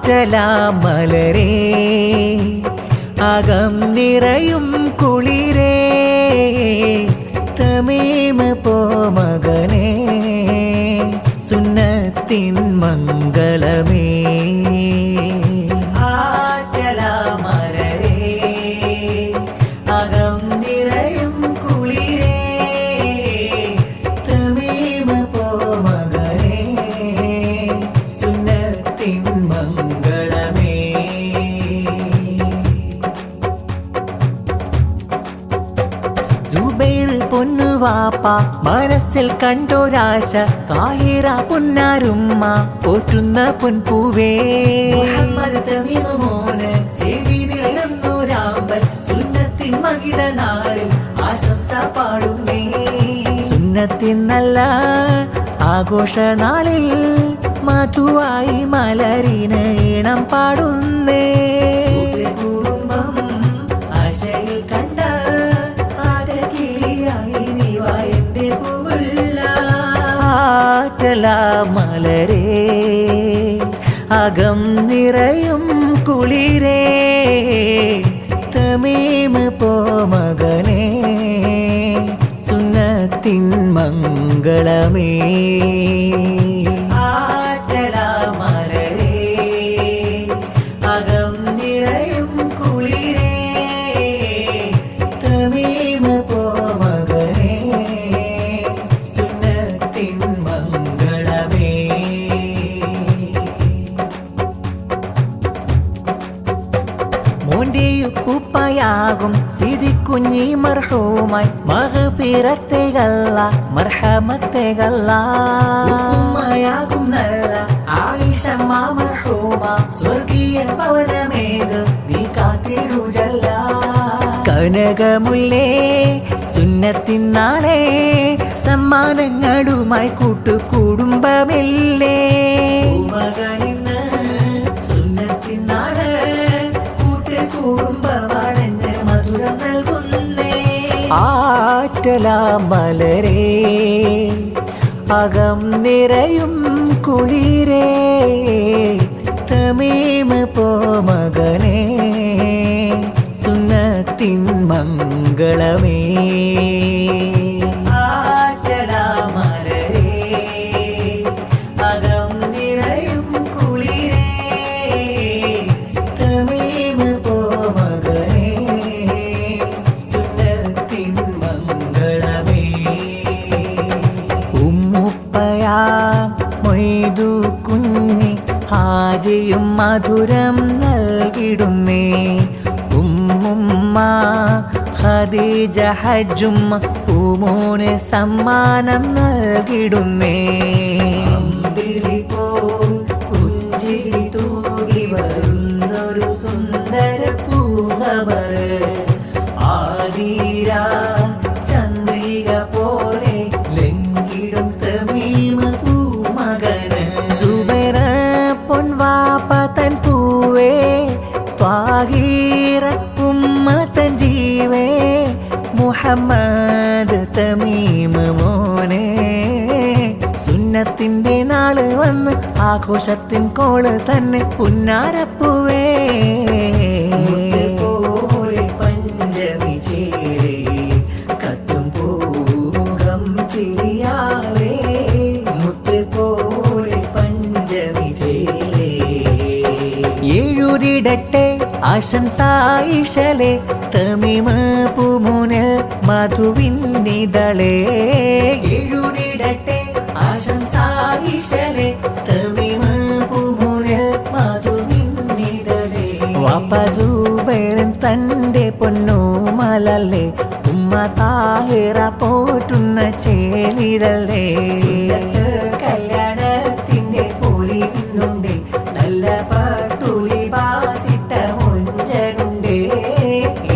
ആറ്റലാമലരേ അകം നിറയും കുളിരേ തമീമ പോമകനേ സുന്നത്തിൻ മംഗളമേ ആറ്റലാമലരേ അകം നിറയും കുളിരേ തമീമ പോമകനേ സുന്നത്തിൻ മംഗളമേ ജുബൈർ പൊന്നുവാപ്പ മനസ്സിൽ കണ്ടൊരാശ താഹിറ പൊന്നാരുമ്മ പോറ്റുന്ന പൊൻപൂവേ മുഹമ്മദ് തമീമ മോന് ചേരി നിറയുന്നൊരാമ്പൽ സുന്നത്തിൻ മഹിത നാളിൽ ആശംസ പാടുന്നേ സുന്നത്തിൻ നല്ല ആഘോഷ നാളിൽ മധുവായി മലരിന് ഈണം പാടുന്നേ കുടുംബം ആശയിൽ കണ്ട ആറ്റലാമലരേ അകം നിറയും കുളിരേ തമീമ പോമകനേ സുന്നത്തിൻ മംഗളമേ ആറ്റലാമലരേ അകം നിറയും കുളിരേ തമീമ പോമകനേ സുന്നത്തിൻ മംഗളമേ മോന്റെയുപ്പുപ്പയാകും സിദിക്കുഞ്ഞി മർഹൂമായി മഗ്ഫിറത്തുകല്ല മർഹമത്തുകല്ല ഉമ്മയാകും നല്ല ആയിഷമ്മ മർഹൂമ സ്വർഗീയ ഭവനമേത് നീ കാത്തിടുജല്ല കനകമുല്ലേ സുന്നത്തിൻ നാളെ സമ്മാനങ്ങളുമായി കൂട്ടുകുടുംബമില്ലേ മകനിന്ന് സുന്നത്തിൻ നാള് കൂട്ടുകുടുംബമാണെന്ന് മധുരം നൽകുന്നേ ആറ്റലാമലരേ അകം നിറയും കുളിരേ തമീമ പോമകനേ സുന്നത്തിൻ മംഗളമേ ആറ്റലാമലരേ അകം നിറയും കുളിരേ തമീമ പോമകനേ സുന്നത്തിൻ മംഗളമേ ഉമ്മുപ്പയാ മൊയ്തു കുഞ്ഞി ഹാജിയും മധുരം നൽകിടുന്നേ ഉമ്മുമ്മ ഖദീജ ഹജ്ജുമ്മ പൂമോന് സമ്മാനം നൽകിടുന്നേ അമ്പിളി പോൽ പുഞ്ചിരി തൂകി വരുന്നൊരു സുന്ദര പൂങ്കവർ ആതിര ചന്ദ്രിക പോലെ ലംഘിടും തമീമ പൂമകന് സുബൈറ പൊൻവാപ്പ തൻ പൂവേ ത്വാഹിറ ഉമ്മ തൻ ജീവേ മുഹമ്മദ് തമീമ മോനെ സുന്നത്തിന്റെ നാള് വന്ന് ആഘോഷത്തിൻ കോള് തന്നെ പുന്നാരപ്പൂവേ പോലെ പഞ്ചമി ചേരേ കത്തും പൂകം ചിരിയാലേ മുത്ത് പോലെ പഞ്ചമി ചേരേ എഴുതിടട്ടെ ആശംസായിഷലേ തമീമ പൂമുനൽ മധുവിന്നിതളേ എഴുതിടട്ടെ ആശംസായിഷലേ തമീമ പൂമുനൽ മധുവിന്നിതളേ വാപ്പ സുബൈറൻ തന്റെ പൊന്നൂമലല്ലേ ഉമ്മ താഹിറ പോറ്റുന്ന ചേലിതല്ലേ കല്യാണത്തിന്റെ പൊലിയുന്നുണ്ട് നല്ല പട്ടുളി ബാസിട്ട മൊഞ്ചനുണ്ട്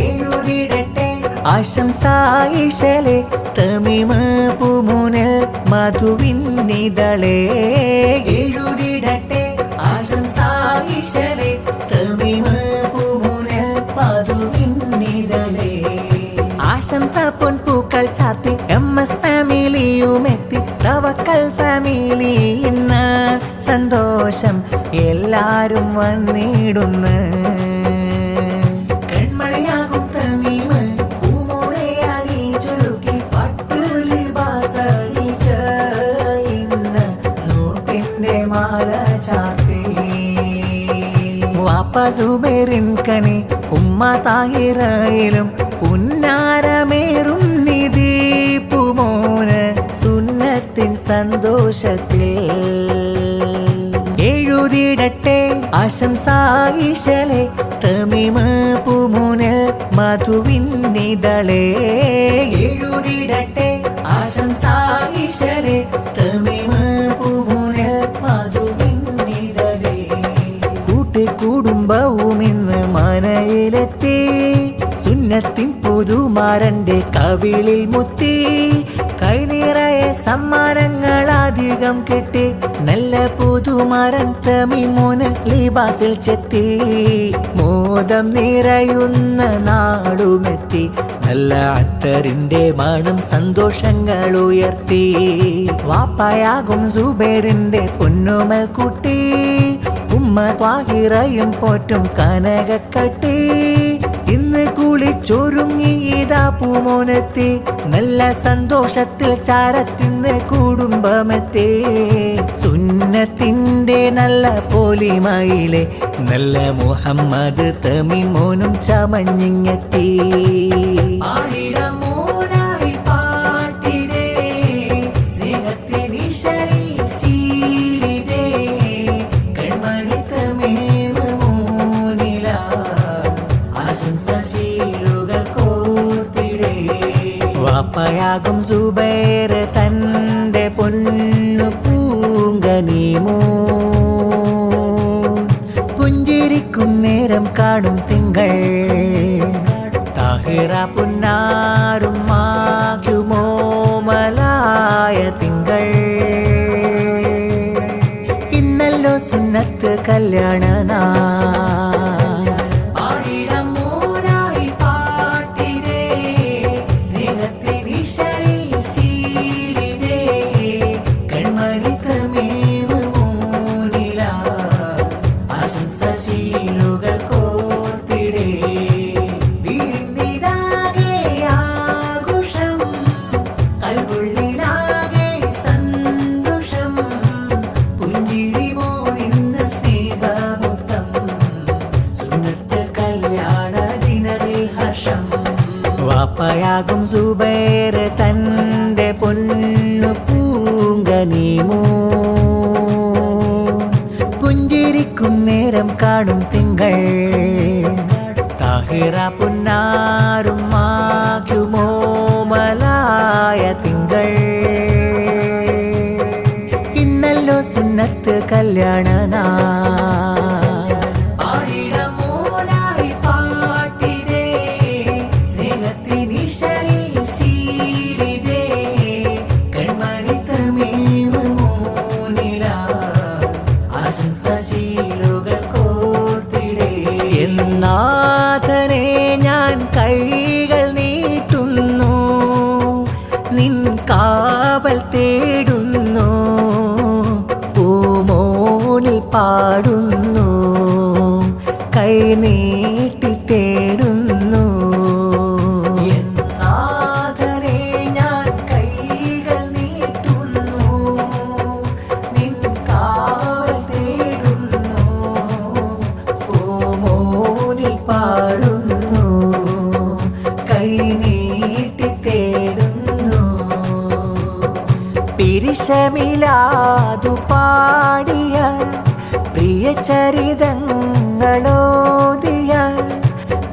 എഴുതിടട്ടെ ആശംസായിഷലേ തമീമ പൂമുനൽ മധുവിന്നിതളേ എഴുതിടട്ടെ ആശംസായിഷലേ തമീമ പൂമുനൽ മധുവിന്നിതളേ ആശംസ പൊൻപൂക്കൾ ചാർത്തി MS ഫാമിലിയുമെത്തി തവക്കൽ ഫാമിലി ഇന്ന് സന്തോഷം എല്ലാരും വന്നിടുന്നു കൺമണിയാകും തമീമ് പൂമോരെയാണി ചുരുക്കി പട്ടുലിബാസണിച്ച് ഇന്ന് നൂറ്റിന്റെ മാല ചാർത്തി വാപ്പ സുബൈറിൻ കനി ഉമ്മ താഹിറയിലും പുന്നാരമേറും നിധി പൂമോന് സുന്നത്തിൻ സന്തോഷത്തിൽ എഴുതിടട്ടെ ആശംസ ഈശലെ തമീമ് പൂമോനിൽ മധുവിന്നിതളേ എഴുതിടട്ടെ ആശംസ ഈശലെ തമീമ് പൂമോനിൽ മധുവിന്നിതളേ കുടുംബവും ഇന്ന് മനയിലെത്തി സുന്നത്തിൻ പുതുമാരന്റെ കവിളിൽ മുത്തി കൈനിറയെ സമ്മാനങ്ങൾ അധികം കെട്ടി നല്ല പുതുമാരൻ തമീമോന് ലിബാസിൽ ചെത്തി മോദം നിറയുന്ന നാടുമെത്തി നല്ല അത്തറിന്റെ മണം സന്തോഷങ്ങൾ ഉയർത്തി വാപ്പയാകും സുബൈറിന്റെ പൊന്നുമൽ കുട്ടി ഉമ്മ ത്വാഹിറയും പോറ്റും കനകക്കട്ടി ഇന്ന് കുളിച്ചൊരുങ്ങി ഇതാ പൂമോനെത്തി നല്ല സന്തോഷത്തിൽ ചാരത്തിന്ന് കുടുംബമെത്തി സുന്നത്തിന്റെ നല്ല പോലിമയിലെ നല്ല മുഹമ്മദ് തമീമോനും ചമഞ്ഞിങ്ങെത്തി വാപ്പയാകും സുബൈർ തന്റെ പൊന്നു പൂങ്കനീമോ പുഞ്ചിരിക്കും നേരം കാണും തിങ്കൾ താഹിറ പുന്നാരും മാകുമോ മലായ തിങ്കൾ ഇന്നല്ലോ സുന്നത്ത് കല്യാണ വാപ്പയാകും സുബൈർ തന്റെ പൊന്നു പൂങ്കനീമോ പുഞ്ചിരിക്കും നേരം കാണും തിങ്കൾ താഹിറ പുന്നാരും മാകുമോ മലായ തിങ്കൾ ഇന്നല്ലോ സുന്നത്ത് കല്യാണ നാഥനെ ഞാൻ കൈകൾ നീട്ടുന്നു നിൻ കാവൽ തേടുന്നു പൂമോനിൽ പാടുന്നു കൈ നീട്ടി തേടുന്നു നാഥനെ ഞാൻ കൈകൾ നീട്ടുന്നു നിൻ കാവൽ തേടുന്നു പൂമോനിൽ പാടുന്നു കൈ നീട്ടി തേടുന്നു പിരിശമിലാതു പാടിയ പ്രിയ ചരിതങ്ങളോദിയ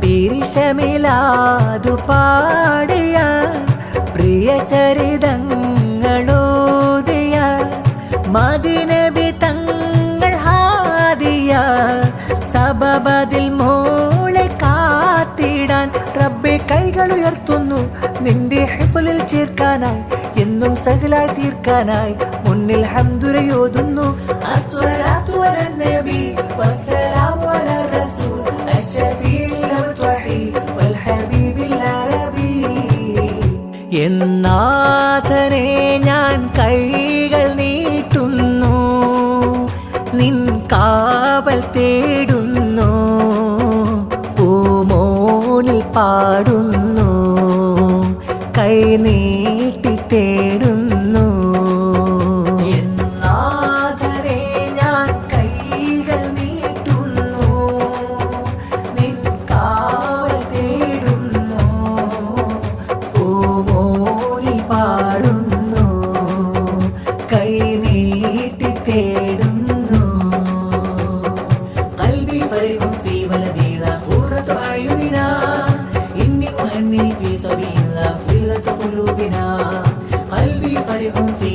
പിരിശമിലാതു പാടിയ പ്രിയ ചരിതങ്ങളോദിയ മദിനബി തങ്ങൾ ഹാദിയ സബബതിൽ മോളെ കാത്തിടാൻ റബ്ബെ കൈകൾ ഉയർത്തുന്നു നിന്റെ ഹിഫ്ളിൽ ചേർക്കാനായി എന്നും സകലായി തീർക്കാനായി മുന്നിൽ ഹംദുരയോതുന്നു അസ്സലാത്തു അലൻ നബി വസ്സലാമു അലാ റസൂൽ അശ്ശഫീഇൽ മുത്വഹി വൽ ഹബീബിൽ അറബി എന്നാഥനെ ഞാൻ കൈകൾ നീട്ടുന്നു, നിൻ കാവൽ തേടുന്നു, പൂമോനിൽ പാടുന്നു, കൈ നീട്ടി തേടുന്നു. എന്നാഥനെ ഞാൻ കൈകൾ നീട്ടുന്നു, നിൻ കാവൽ തേടുന്നു, പൂമോനിൽ പാടുന്നു, കൈ നീട്ടി തേടുന്നു. قلبي فرح في ولدينا قرة أعيننا إني أهني في سبيل الله قلة قلوبنا قلبي فرح في